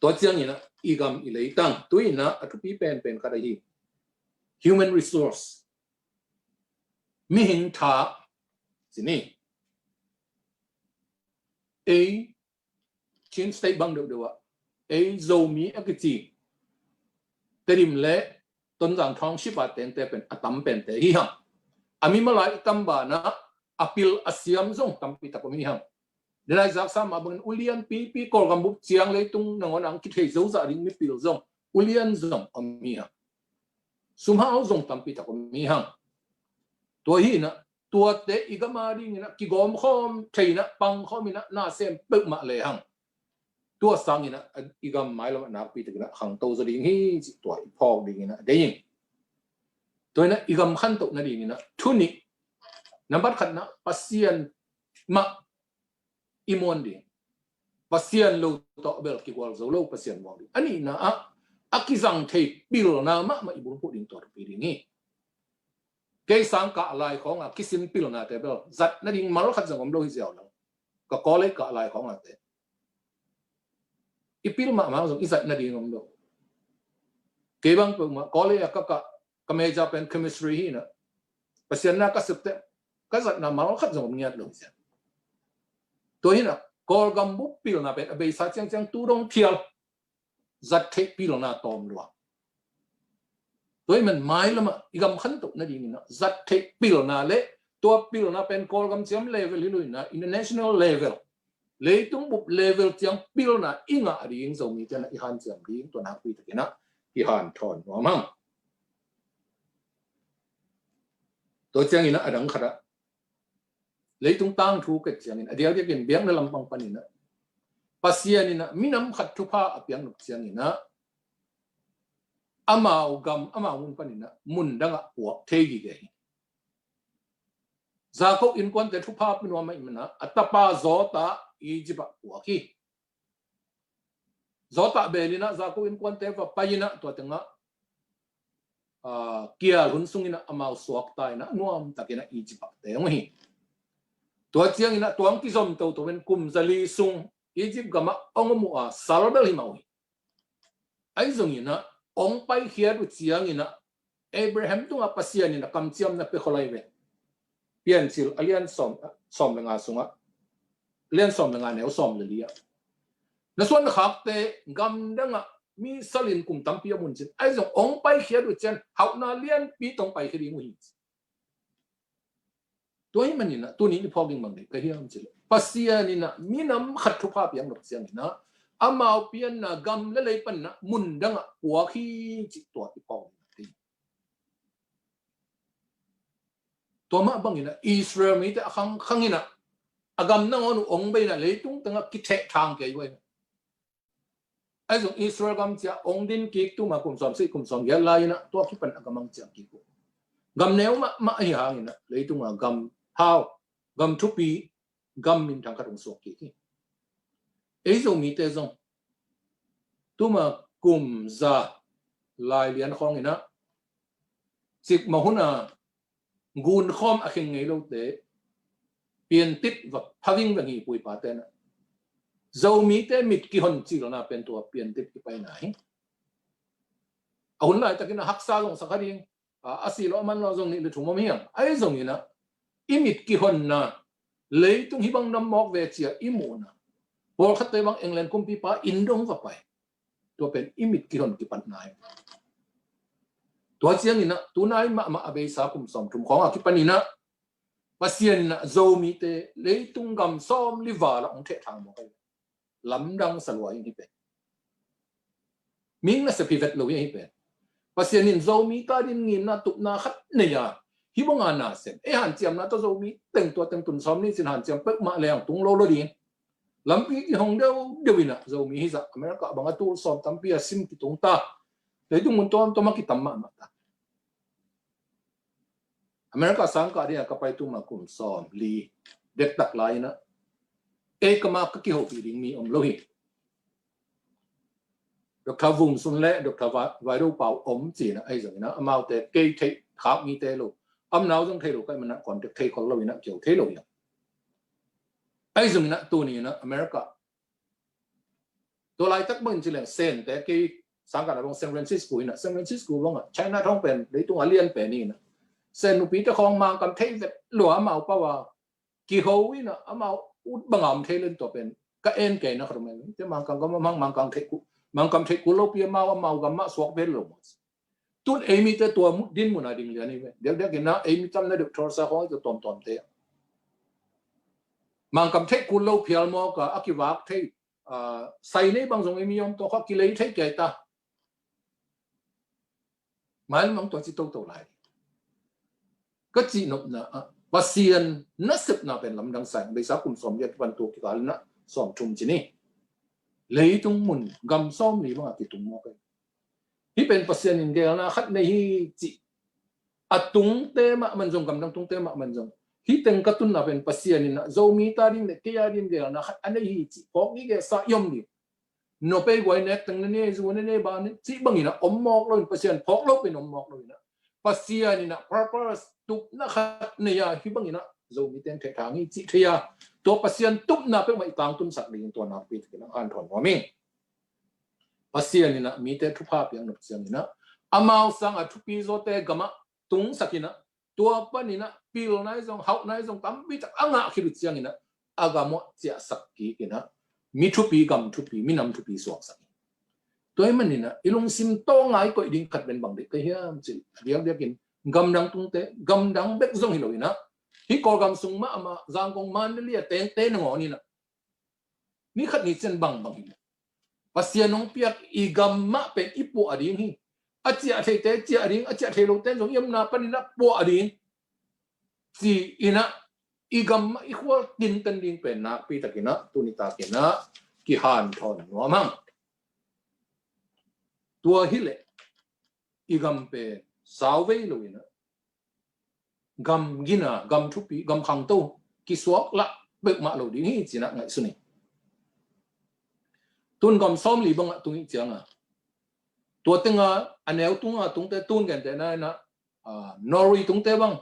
to chiang ina igam I le tang tu ina atu pi pen ka dai human resource mi hin tha sini a chin state bang do a Zomi akiti terim le ton jang thong shipa ten te pen atam pen te hi hang ami malai tamba na apil asiam zong tampi ta ko mi hang delai zak sam abang ulian pi kol gambuk chiang le tung nangon ang ki thei zo za ring mi pil zong ulian zong ami hang sumhao zong tampi ta ko mi hang to hi na tua te igama ding na ki gom khom theina pang khomina na sem pe ma le hang tua sangina igam mai lo na pi te na hang to zo ding hi to phok ding na de yin to na igam khan to na ding na thuni number khat na pasien ma imon di pasien lo to bel ki wal zo lo pasien wang di ani na akizang thei bil na ma ibun pu ding tor pi ding ni ke sang ka lai khong kisin pil na te bel zat na ding mal khat jang om lo hi ziaw lo ka ko le ka lai khong te ipil ma zo izat na ding om lo ke bang pu ma ko le ka meja pen chemistry hi na pasien na ka sep te ka zat na mal khat jang om ngiat lo sia to hi na kol gam bu pil na pe be sa chang chang tu rong thial zat thei pil na tom loตัวมันไม่ละมั้งอีกคำขันตุกนั่นเองนะจัดเทคพิลนะเละตัวพิลนะเป็นคอลกำเสียมเลเวลที่ลุยนะ international level เลยต้องบุบเลเวลเสียงพิลนะอิงอะไรยิงส่งมีเจ้าหน้าที่ฮันเสียมดิ้งตัวนักวิทยานะที่ฮันทอนว่ามั่งตัวเจ้านี่นะอดังขระเลยต้องตั้งถูกกับเจ้านี่นะเดี๋ยวจะกินเบี้ยงในลำพังปนินะปัสยานี่นะมีน้ำขัดทุพะอภิยังหนุกเจ้านี่นะอามาอุกมอามาอุนปนินะมุนดังหัวเทกิเกยจากเขาอินควันแต่ทุกภาพเป็นว่าไม่มันนะอัตปาโซตาอีจิบะหัวขี้โซตาเบลินะจากเขาอินควันแต่ว่าไปนะตัวตึงะเกียร์หุ่นซุงนะอามาสวกตายนะนัวมตะกินะอีจิบะแต่ยังไม่ตัวเจียงนะตัวอังกิซอมตัวเป็นกุมซาลีซุงอีจิบกะมะองมัวซาลเบลฮิมาวิไอ้ซุงนี่นะองไปเขียนอุจยังนี่นะอับราฮัมต้องอาปัสยานี่นะคำเชื่อมนะเป็นคนไรเว้เปลี่ยนสิลเลียนสอมเป็นงานสุงะเลียนสอมเป็นงานแนวสอมเลยอ่ะในส่วนขับเตะกำดังอ่ะมีสลินกลุ่มตั้มเปียมุนจิตไอ้ส่งองไปเขียนอุจยังเขาหน้าเลียนปีตรงไปคดีมุหิตัวนี้มันนี่นะตัวนี้ที่พอกินบางเด็กก็เฮียมันจิตปัสยานี่นะมีน้ำขัดทุกภาพอย่างหนุกเสียงนี่นะอามาเปียนนะกำและเลยปันนะมุนดังอ่ะหัวขี้จิตตัวที่ปองตัวมาบังนี่นะอิสราเอลมีแต่ขังนี่นะอากำนั่งอนุองไปนะเลยตุ้งตั้งกิเททางเกยไว้ไอ้ส่วนอิสราเอลกำจะองดินกิกตุ้มาคุมสอมสิคุมสอมยาลายนะตัวที่เป็นอากำมังจะกิกกำแนวมาไอ้หางนี่นะเลยตุ้งกำฮาวกำทุปีกำมินทางกระดงสวกิกไอ้ส่วนมีแต่ส่งตัวมากุมซาลายเลียนของนี่นะสิบมาหุ่นกูนคอมอาเข่งไงเราเตะเปลี่ยนติดว่าพัวิ่งแบบนี้ปุยปาเตนะโซมีเตมิดกี่คนจีแล้วนะเป็นตัวเปลี่ยนติดไปไหนเอาหุ่นไหนแต่กินหักซาลงสักครั้งอาศิลป์มันเราตรงนี้เลยถูกมั้ยเฮียไอ้ตรงนี้นะอิมิดกี่คนนะเลยต้องฮิบังน้ำมอกเวทีอิมูนะพอขัดเตะบังเอ็งแลนด์กุมปีป้าอินโดงก็ไปตัวเป็นอิมิดกี่คนกี่ปันนายตัวเสียงนี่นะตัวนายมาอาเบสาคุมสอมถุมของอาคิปนีนะปัสเซียนนะโซมีเตเลยตุงกำซ้อมลิวาละองเททางมอกลำดังสลวยนี่เป็นมิงนะสปีเวตโลยังเป็นปัสเซียนินโซมีตาดินงินนะตุกนาขัดเนี่ยฮิบงานาเซนหันเจียมนะตัวโซมีเต็งตัวเต็งตุนซ้อมนี่สินหันเจียมเปิกมาแรงตุงโลโลดีลำปีที่ห้องเดียววินะโซมีฮิซักอเมริกาบางตัวซ้อมตั้มปีซิมกิตุงตาเลยตุงมุนตัวมากิตัมมาตาอเมริกาสังกัดเนี่ยก็ไปตุมาคุมซ้อมลีเด็กตักไลนะเอกมาก็กี่หกปีดิ้งมีโลหิดร.วุ้งสุนเล่ดร.ไวรูเป่าจีนะไอ้สิ่งนะมาแต่เกย์เทขามีเตลูนาวต้องเทลูก็มันนะก่อนจะเทคนเราวินะเกี่ยวเทลูอย่างไอ้สิ่งนะตัวนี้นะอเมริกาตัวลายตักมันจีเลยเซนแต่เกย์สังกัดของซานฟรานซิสโกนะซานฟรานซิสโกว่าไชน่าท้องเป็นเลยตัวเลียนเป็นนี่นะเซนอุปีจะคลองมังกำเทเวตหลัวมาเพราะว่ากี่เขาวินะมาอุดบังอมเทเล่นตัวเป็นก็เอ็นเกย์นะครับมันที่มังกำก็มังกำเทกุมังกำเทกุโลเปียมากำมาสวกเป็นลมตุนเอมิเตตัวดินมุนาดิงเลียนี่เว้ยเดี๋ยวกินนะเอมิจำได้ดร.สาของจะตอมเตะมังกำเทกุโลเปียมากอากิวากเทใส่ในบางส่วนเอมิยอมตัวเขากิเลสเทเกตาหมายมันตัวจิตโตไหลก็จีนนะปัสเซียนนักศึกษาเป็นลำดังแสงไปสักกลุ่มสมเด็จวันตัวกิจการนะสอมชุมจีนี่เลยตรงมุนกำซ้อมนี่ว่าติดตรงมอกเลยที่เป็นปัสเซียนอินเดียนะขัดในจีตุงเตมะมันจงกำลังตุงเตมะมันจง hi teng katun na pen pasian ina zomi ta ring le kya ring ge na khat ane hi chi phok ni ge sa yom ni no pe goi nek teng ne zu ne ba ni chi bang ina mok lo pasian phok lo pen mok lo ina pasian ina purpose tup na khat ne ya hi bang ina zomi teng the thang hi chi thia to pasian tup na pe mai tang tun sak ling to na pi ke na an thon wa ming pasian ina mi te thu pha piang no pasian ina amao sang a thu pi zo te gama tung sakina tua panina pil nai zong hau nai zong tam pi tak anga khiru chiang ina agamo chia sakki ina mi thu pi gam thu pi mi nam thu pi suak sak toy manina ilung sim to ngai ko ding khat ben bang de ke hiam chi riang de kin gam dang tung te gam dang bek zong hi lo ina hi ko gam sung ma ama zang kong man le lia te te ngo ni na ni khat ni chen bang bang pasian nong piak i gam ma pen ipu ading hi achia thei te chia ading achia thei lo ten zong yam na panina po ading si ina igam ma ikhwa tin tan ding pen na pi takina tunita kina ki han thon no mang tua hile igam pe sawe lo ina gam gina gam thupi gam khang to ki suak la bek ma lo ding hi china ngai suni tun gam som li bang tu chiang a tua tenga aneu tunga tungte tun gen te na na nori tungte bang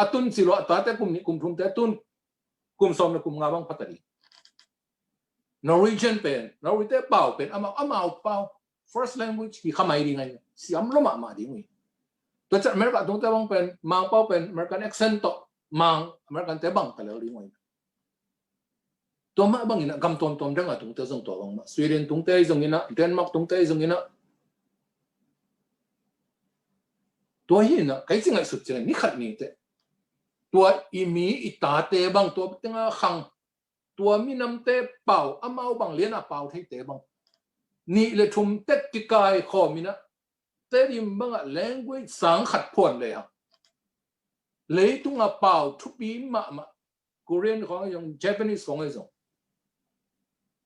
atun silo ta te kum ni kum thum te tun kum som na kum nga bang patari Norwegian pen Norway te pau pen amao pau first language ki khamai ri ngai siam lo ma ding wi to cha America tungte bang pen mang pau pen American accent to mang American te bang ta lo ri ngai to ma bang ina gam tom dang a tungte zong to bang ma Sweden tungte zong ina Denmark tungte zong ina tua hi na cái gì ngay sụt chân ni khát ni te tua imi ita te bang tua tenga khang tua mi nam te pau amao bang lian a pau thei te bang ni le thum tet ki kai kho mi na te rim bang a language sang khat phon le ha le tung a pau thu pi ma Korean khong yong Japanese khong ai zong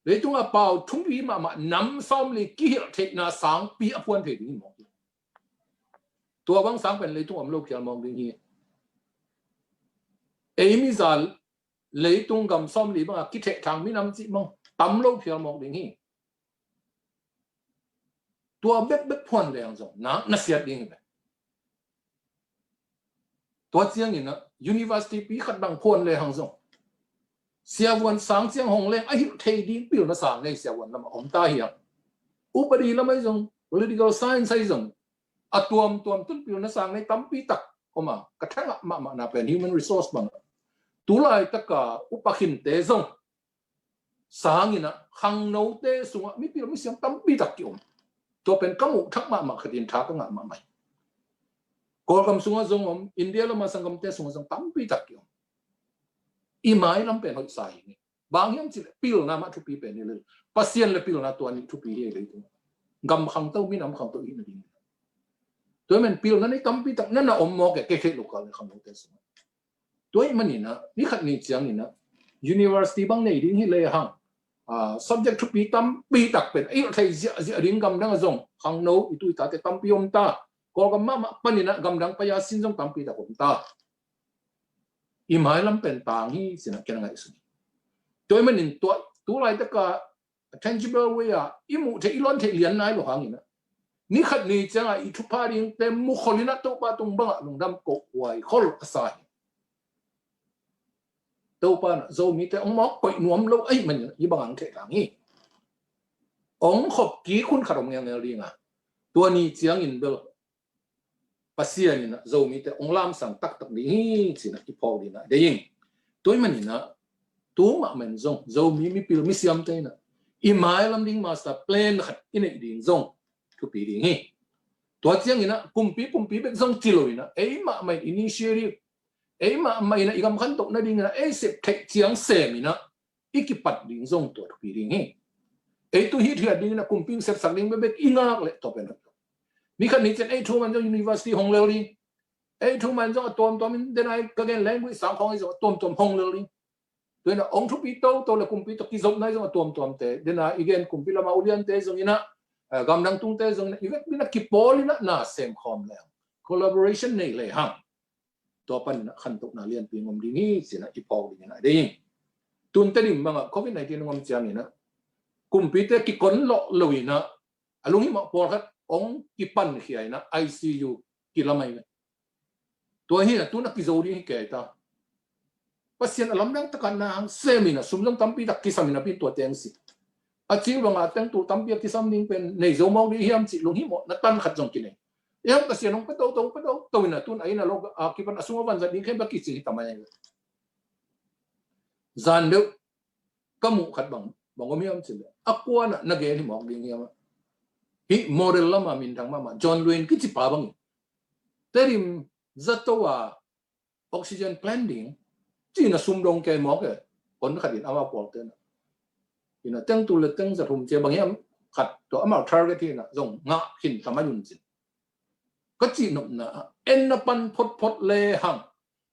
le tung a pau thu pi ma nam som le ki hil thei na sang pi a phon thei ni mo tua bang sang pen le tung am lo khial mong ding hi mi zal lấy tung gầm xóm lý bằng cái thể thằng mi năm chị mong tắm lâu phiền mong đến hi tua bếp phun để hàng rồi nó xét đi vậy tua chiang gì nữa university bị khát bằng phun để hàng rồi xia vuan sáng chiang hồng lên ai thấy đi biểu nó sáng này xia vuan làm ông ta hiểu upadi làm ấy rồi political science ấy rồi tuam tuân biểu nó sáng này tắm pi tắc mà cái thằng mà là về human resource bằng tú lại tất cả upakhin te zong sang ina khang nâu te sunga mi pi mi siam tam pi tak kiom to pen kamu thak ma khatin tha ka nga ma mai ko kam sunga zong India lo ma sangam te sunga zong tam pi tak kiom i mai lam pen hoi sai ni bang yam chi pil na ma thu pi pen ni le pasien le pil na to ni thu pi he le tu gam khang to mi nam khang to in ni to men pil na ni tam pi tak na na mo ke lokal ni khang nâu te sunga tôi mà nhìn na ní khát ní chiang nhìn na university bang này đi hi lệ hang subject to be tam bi tak pen ai thầy dịa ring gam dang zong hang no itu ta te tam pi om ta ko gam ma panin na gam dang pa ya sin zong tam pi ta om ta imai lam pen tang hi sin na kenang ai su tôi mà nhìn tu lai ta ka tangible way a imu the ilon the lian nai lo hang ina ní khát ní chiang a itu pa ring te mu kholina to pa tung bang Lungdamkoh wai khol asai đâu pa Zomi te ông móc quậy nuông lâu ấy mình như bằng thể thằng nhỉ ông khop kỹ khuôn khả động nghe đi à tua ni chiang in bel pasien in Zomi te ông làm sang tắc tắc đi chỉ là cái phao đi na đấy tôi mình na tú mà mình Zomi mi pil mi siam te na imai lam ding master plan khát in này đi zong tu pi đi nhỉ tua chiang in na kumpi bet zong chiloi na ấy mà mình initiative ấy mà mày là igam khăn tụng nó đi là ấy sẽ thạch chiang xe mình nó ít cái bật điện dùng tuổi bị đi nghe ấy tôi hít hiện đi là cùng pin xếp sạc đi với biết ingat lại tập bên đó mi khăn ní trên ấy thu man cho university hong leo đi ấy thu man cho tôm mình đến này cái cái language sáng không ấy rồi tôm hong leo đi tôi là ông thu bị tàu là cùng pin tập cái giống này rồi tôm thế đến này again cùng pin là mau liên thế giống như na gam đang tung thế giống này ý biết là kịp bó đi na xem com leo collaboration này lại hang ตัวปันนะขันตุนาเลียนปีงมดีนี่สินะอีพอดีนะได้ยินตุนเตลิมบังโควิด-19งมจามีนะกุมพิเตกิคนโลลุยนะอลุงหิมะพอครับองกิปันเขียนะ ICU กิละไม่ตัวนี้นะตุนักกิโซดีเกตาpasien alam lang takan na semina sumlang tampi tak kisamina pin to tengsi achi longa teng tu tampi kisam ning pen nei zo mau di hiam chi lung hi mo na tan khat jong kine yang pasien ong pato to na tun ai na log kipan asunga ban zat ning khem ba ki chi tamai zan de kamu khat bang bang miam chi akwa na nage ni mo ding hiam hi model lama min thang ma John Lewin ki chi pa bang terim zatowa oxygen planting chỉ là xung đột cái mỏ cái còn khát điện áo bọc tên thì là tăng tu là tăng giật hùng chế bằng em khát đó áo target thì là dùng ngã hình tham ăn gì có chỉ nộp là en pan phốt lê hàng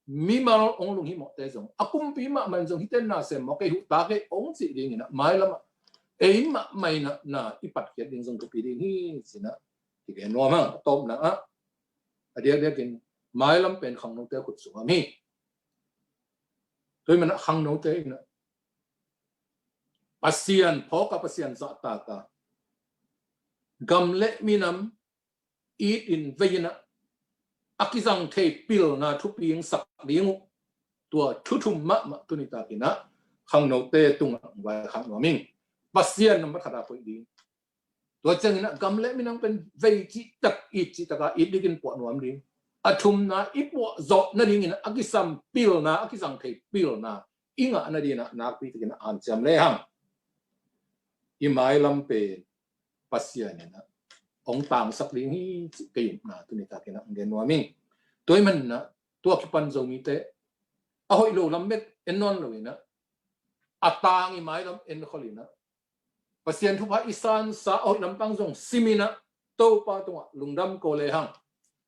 mi mà ông lùng hi mỏ tên dùng akum pi mà mình dùng tên là xem mỏ cái hụt ta cái ông gì đi như là mai lắm ấy mà mày là ít bắt cái điện dùng cái pi đi hi gì nè thì cái nó mà tôm là dia cái mai lắm bên không nông tế khut xuống mi tôi mình khăng nấu thế nữa, pasien phó cả pasien dọa ta, gam lệ mi nắm, eat in vây na, akizang thề pil na thu pieng sak lieng, tua thu thum ma tu ni ta kina, khăng nấu thế tung vài khăng nấu mình, pasien nắm bắt khada phơi đi, tua chân na gam lệ mi nắm pen vây chi tak eat đi kin po nấu đi. Atum na ipo zot na dingin akisam pil na akisang kay pil na inga na din na pitigin ansiam lehang imay lampe pasyan na ong tang sakling hi kayum na tunita kina ang genwa mi toy man na tuwa kipan Zomi te ahoy lo lamet enon lo ina atang imay lam en kholina pasyan thupa isan sa ahoy nampang zong simina to pa tunga Lungdamkoh lehang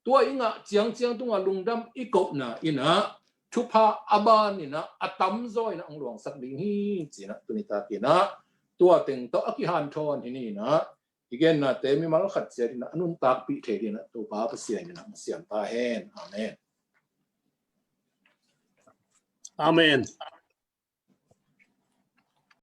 tua inga chiang tunga Lungdam ikop na ina chupa aban ina atam zo ina ang luang sak ding hi china tunita kina tua teng to akihan thon hini na igen na te mi mal khat che na anun tak pi the dina to pa pasien na siam ta hen amen